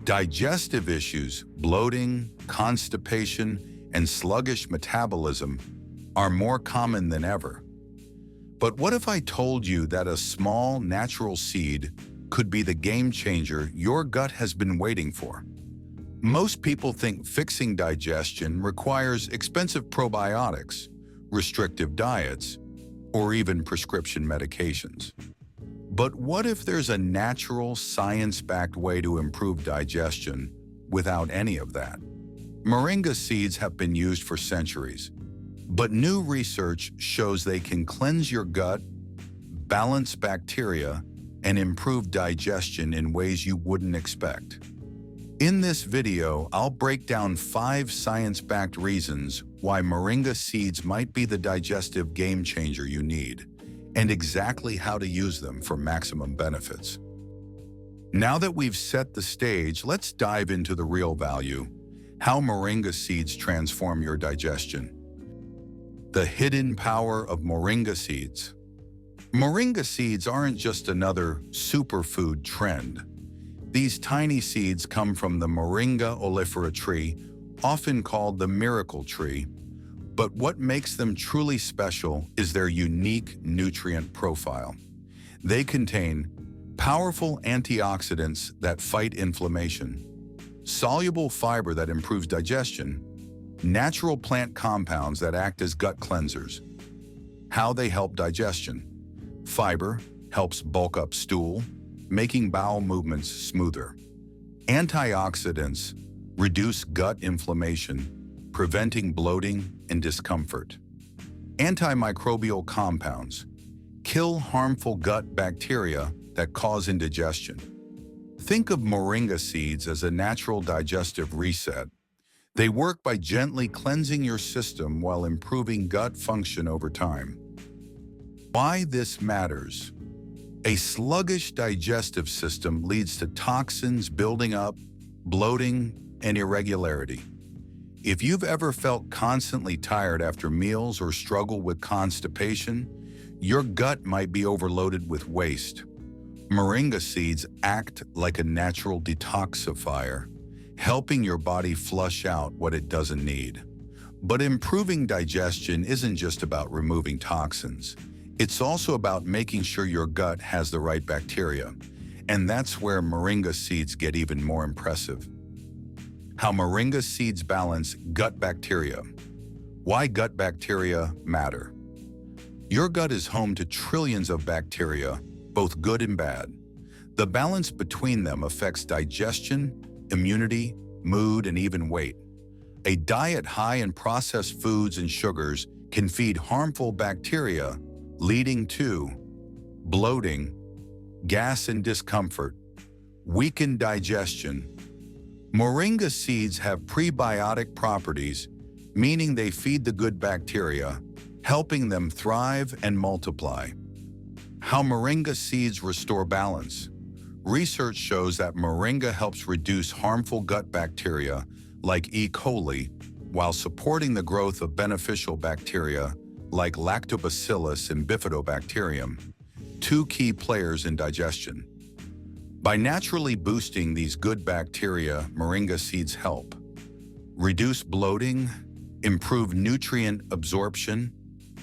Digestive issues, bloating, constipation, and sluggish metabolism are more common than ever. But what if I told you that a small, natural seed could be the game changer your gut has been waiting for? Most people think fixing digestion requires expensive probiotics, restrictive diets, or even prescription medications. But what if there's a natural, science-backed way to improve digestion without any of that? Moringa seeds have been used for centuries, but new research shows they can cleanse your gut, balance bacteria, and improve digestion in ways you wouldn't expect. In this video, I'll break down 5 science-backed reasons why Moringa seeds might be the digestive game changer you need, and exactly how to use them for maximum benefits. Now that we've set the stage, let's dive into the real value, how Moringa seeds transform your digestion. The hidden power of Moringa seeds. Moringa seeds aren't just another superfood trend. These tiny seeds come from the Moringa oleifera tree, often called the miracle tree. But what makes them truly special is their unique nutrient profile. They contain powerful antioxidants that fight inflammation, soluble fiber that improves digestion, natural plant compounds that act as gut cleansers. How they help digestion. Fiber helps bulk up stool, making bowel movements smoother. Antioxidants reduce gut inflammation, preventing bloating and discomfort. Antimicrobial compounds kill harmful gut bacteria that cause indigestion. Think of Moringa seeds as a natural digestive reset. They work by gently cleansing your system while improving gut function over time. Why this matters? A sluggish digestive system leads to toxins building up, bloating, and irregularity. If you've ever felt constantly tired after meals or struggle with constipation, your gut might be overloaded with waste. Moringa seeds act like a natural detoxifier, helping your body flush out what it doesn't need. But improving digestion isn't just about removing toxins. It's also about making sure your gut has the right bacteria. And that's where Moringa seeds get even more impressive. How Moringa seeds balance gut bacteria. Why gut bacteria matter. Your gut is home to trillions of bacteria, both good and bad. The balance between them affects digestion, immunity, mood, and even weight. A diet high in processed foods and sugars can feed harmful bacteria, leading to bloating, gas and discomfort, weakened digestion. Moringa seeds have prebiotic properties, meaning they feed the good bacteria, helping them thrive and multiply. How Moringa seeds restore balance. Research shows that Moringa helps reduce harmful gut bacteria like E. coli while supporting the growth of beneficial bacteria like Lactobacillus and Bifidobacterium, 2 key players in digestion. By naturally boosting these good bacteria, Moringa seeds help reduce bloating, improve nutrient absorption,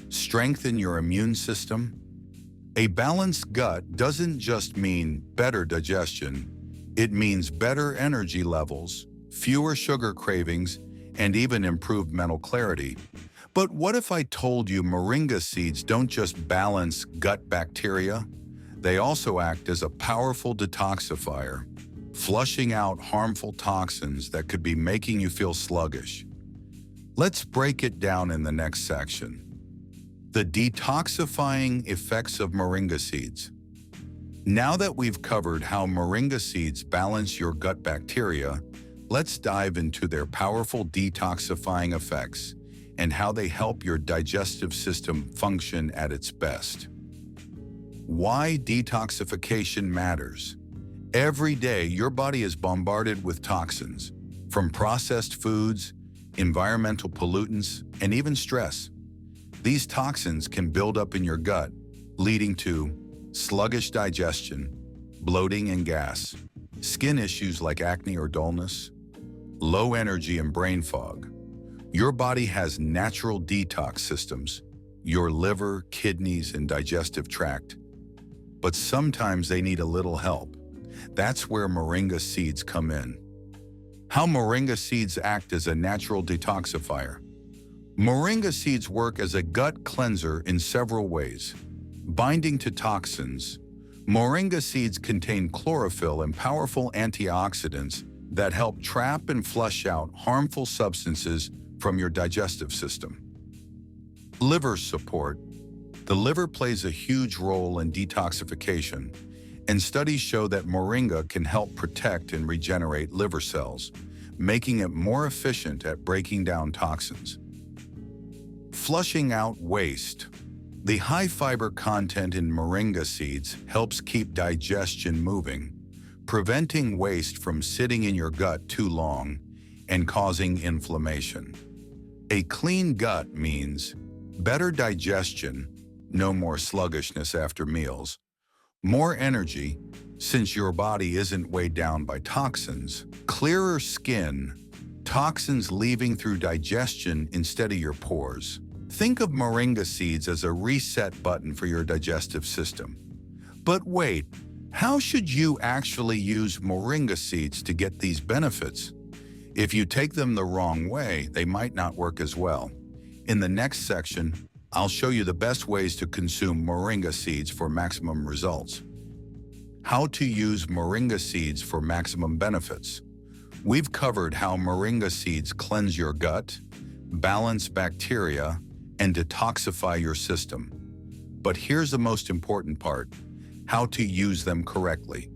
strengthen your immune system. A balanced gut doesn't just mean better digestion, it means better energy levels, fewer sugar cravings, and even improved mental clarity. But what if I told you Moringa seeds don't just balance gut bacteria? They also act as a powerful detoxifier, flushing out harmful toxins that could be making you feel sluggish. Let's break it down in the next section. The detoxifying effects of Moringa seeds. Now that we've covered how Moringa seeds balance your gut bacteria, let's dive into their powerful detoxifying effects and how they help your digestive system function at its best. Why detoxification matters. Every day, your body is bombarded with toxins, from processed foods, environmental pollutants, and even stress. These toxins can build up in your gut, leading to sluggish digestion, bloating, and gas. skin issues like acne or dullness, low energy and brain fog. Your body has natural detox systems, your liver, kidneys, and digestive tract. But sometimes they need a little help. That's where moringa seeds come in. How moringa seeds act as a natural detoxifier. Moringa seeds work as a gut cleanser in several ways. Binding to toxins. Moringa seeds contain chlorophyll and powerful antioxidants that help trap and flush out harmful substances from your digestive system. Liver support. The liver plays a huge role in detoxification, and studies show that moringa can help protect and regenerate liver cells, making it more efficient at breaking down toxins. Flushing out waste. The high fiber content in moringa seeds helps keep digestion moving, preventing waste from sitting in your gut too long and causing inflammation. A clean gut means better digestion, no more sluggishness after meals, more energy, since your body isn't weighed down by toxins, clearer skin, toxins leaving through digestion instead of your pores. Think of moringa seeds as a reset button for your digestive system. But wait, how should you actually use moringa seeds to get these benefits? If you take them the wrong way, they might not work as well. In the next section, I'll show you the best ways to consume moringa seeds for maximum results. How to use moringa seeds for maximum benefits. We've covered how moringa seeds cleanse your gut, balance bacteria, and detoxify your system. But here's the most important part: how to use them correctly.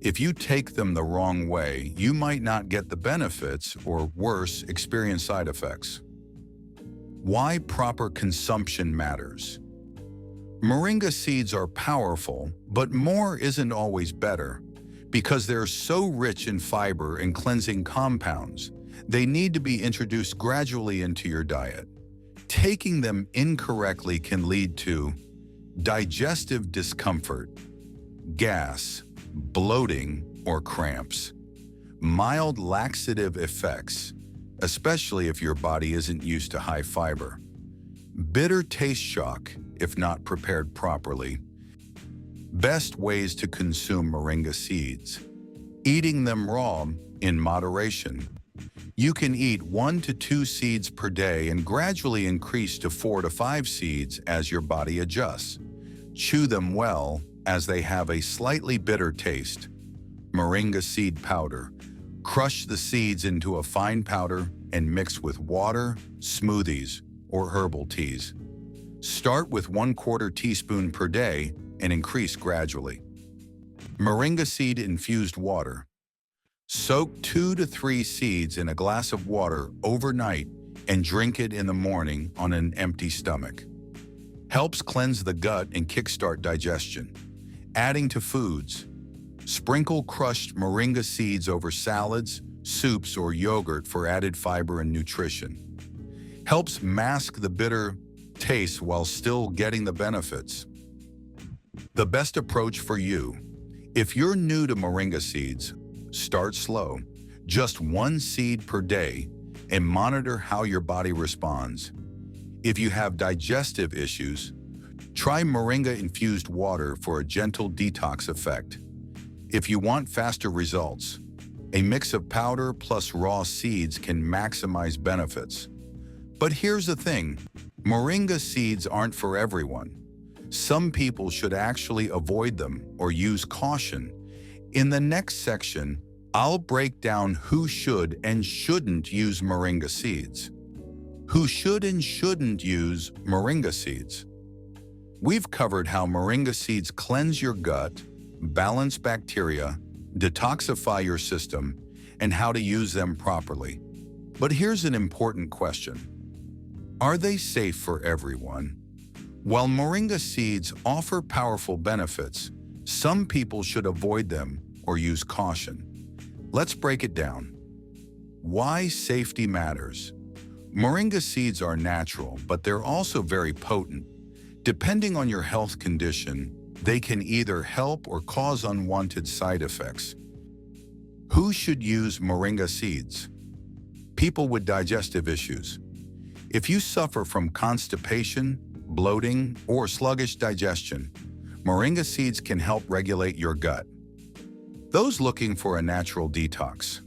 If you take them the wrong way, you might not get the benefits, or worse, experience side effects. Why proper consumption matters. Moringa seeds are powerful, but more isn't always better. Because they're so rich in fiber and cleansing compounds, they need to be introduced gradually into your diet. Taking them incorrectly can lead to digestive discomfort, gas, bloating, or cramps, mild laxative effects, especially if your body isn't used to high fiber, bitter taste shock if not prepared properly. Best ways to consume moringa seeds. Eating them raw in moderation. You can eat 1 to 2 seeds per day and gradually increase to 4 to 5 seeds as your body adjusts. Chew them well, as they have a slightly bitter taste. Moringa seed powder. Crush the seeds into a fine powder and mix with water, smoothies, or herbal teas. Start with 1/4 teaspoon per day and increase gradually. Moringa seed infused water. Soak 2 to 3 seeds in a glass of water overnight and drink it in the morning on an empty stomach. Helps cleanse the gut and kickstart digestion. Adding to foods. Sprinkle crushed moringa seeds over salads, soups, or yogurt for added fiber and nutrition. Helps mask the bitter taste while still getting the benefits. The best approach for you. If you're new to moringa seeds, start slow, just 1 seed per day, and monitor how your body responds. If you have digestive issues, try moringa-infused water for a gentle detox effect. If you want faster results, a mix of powder plus raw seeds can maximize benefits. But here's the thing, moringa seeds aren't for everyone. Some people should actually avoid them or use caution. In the next section, I'll break down who should and shouldn't use moringa seeds. Who should and shouldn't use moringa seeds. We've covered how moringa seeds cleanse your gut, balance bacteria, detoxify your system, and how to use them properly. But here's an important question. Are they safe for everyone? While moringa seeds offer powerful benefits, some people should avoid them or use caution. Let's break it down. Why safety matters. Moringa seeds are natural, but they're also very potent. Depending on your health condition, they can either help or cause unwanted side effects. Who should use moringa seeds? People with digestive issues. If you suffer from constipation, bloating, or sluggish digestion, moringa seeds can help regulate your gut. Those looking for a natural detox.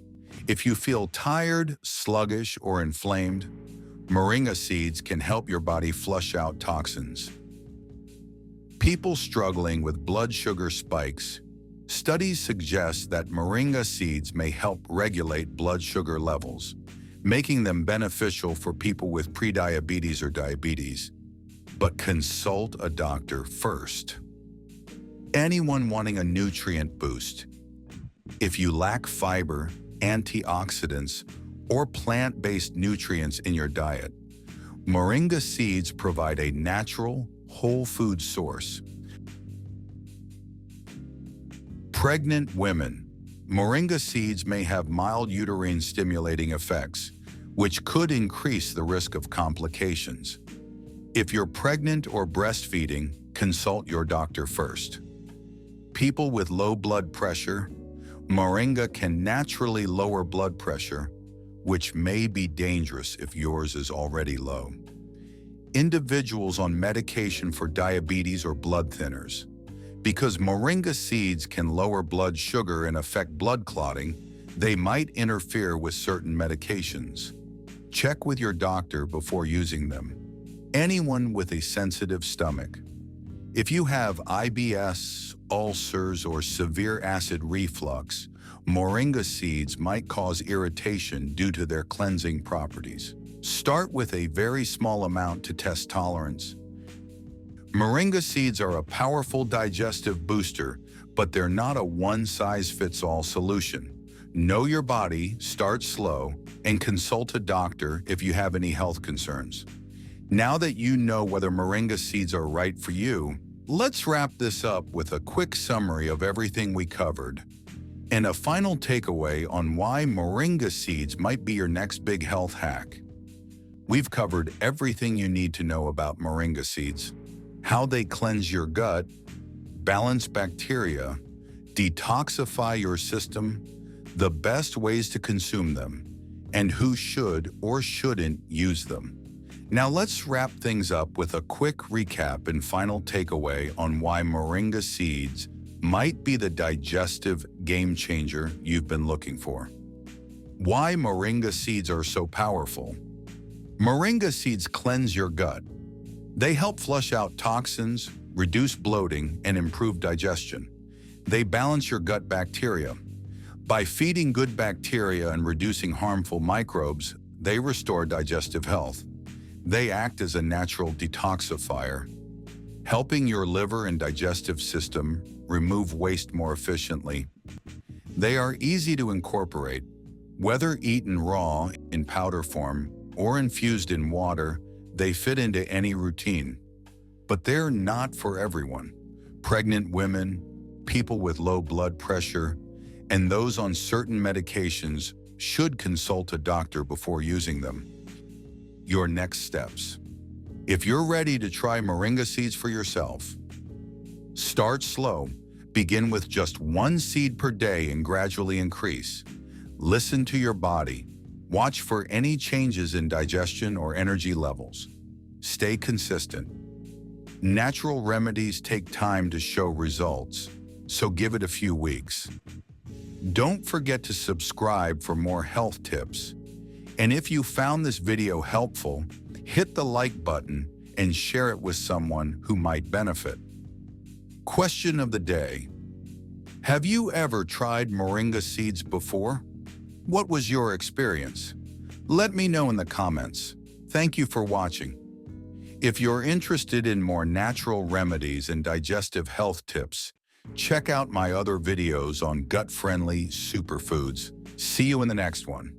If you feel tired, sluggish, or inflamed, moringa seeds can help your body flush out toxins. People struggling with blood sugar spikes. Studies suggest that moringa seeds may help regulate blood sugar levels, making them beneficial for people with prediabetes or diabetes. But consult a doctor first. Anyone wanting a nutrient boost. If you lack fiber, antioxidants, or plant-based nutrients in your diet, moringa seeds provide a natural, whole food source. Pregnant women. Moringa seeds may have mild uterine-stimulating effects, which could increase the risk of complications. If you're pregnant or breastfeeding, consult your doctor first. People with low blood pressure. Moringa can naturally lower blood pressure, which may be dangerous if yours is already low. Individuals on medication for diabetes or blood thinners. Because moringa seeds can lower blood sugar and affect blood clotting, they might interfere with certain medications. Check with your doctor before using them. Anyone with a sensitive stomach. If you have IBS, ulcers, or severe acid reflux, moringa seeds might cause irritation due to their cleansing properties. Start with a very small amount to test tolerance. Moringa seeds are a powerful digestive booster, but they're not a one-size-fits-all solution. Know your body, start slow, and consult a doctor if you have any health concerns. Now that you know whether moringa seeds are right for you, let's wrap this up with a quick summary of everything we covered and a final takeaway on why moringa seeds might be your next big health hack. We've covered everything you need to know about moringa seeds: how they cleanse your gut, balance bacteria, detoxify your system, the best ways to consume them, and who should or shouldn't use them. Now let's wrap things up with a quick recap and final takeaway on why moringa seeds might be the digestive game changer you've been looking for. Why moringa seeds are so powerful. Moringa seeds cleanse your gut. They help flush out toxins, reduce bloating, and improve digestion. They balance your gut bacteria. By feeding good bacteria and reducing harmful microbes, they restore digestive health. They act as a natural detoxifier, helping your liver and digestive system remove waste more efficiently. They are easy to incorporate. Whether eaten raw, in powder form, or infused in water, they fit into any routine. But they're not for everyone. Pregnant women, people with low blood pressure, and those on certain medications should consult a doctor before using them. Your next steps. If you're ready to try moringa seeds for yourself, start slow. Begin with just 1 seed per day and gradually increase. Listen to your body. Watch for any changes in digestion or energy levels. Stay consistent. Natural remedies take time to show results, so give it a few weeks. Don't forget to subscribe for more health tips. And if you found this video helpful, hit the like button and share it with someone who might benefit. Question of the day. Have you ever tried moringa seeds before? What was your experience? Let me know in the comments. Thank you for watching. If you're interested in more natural remedies and digestive health tips, check out my other videos on gut-friendly superfoods. See you in the next one.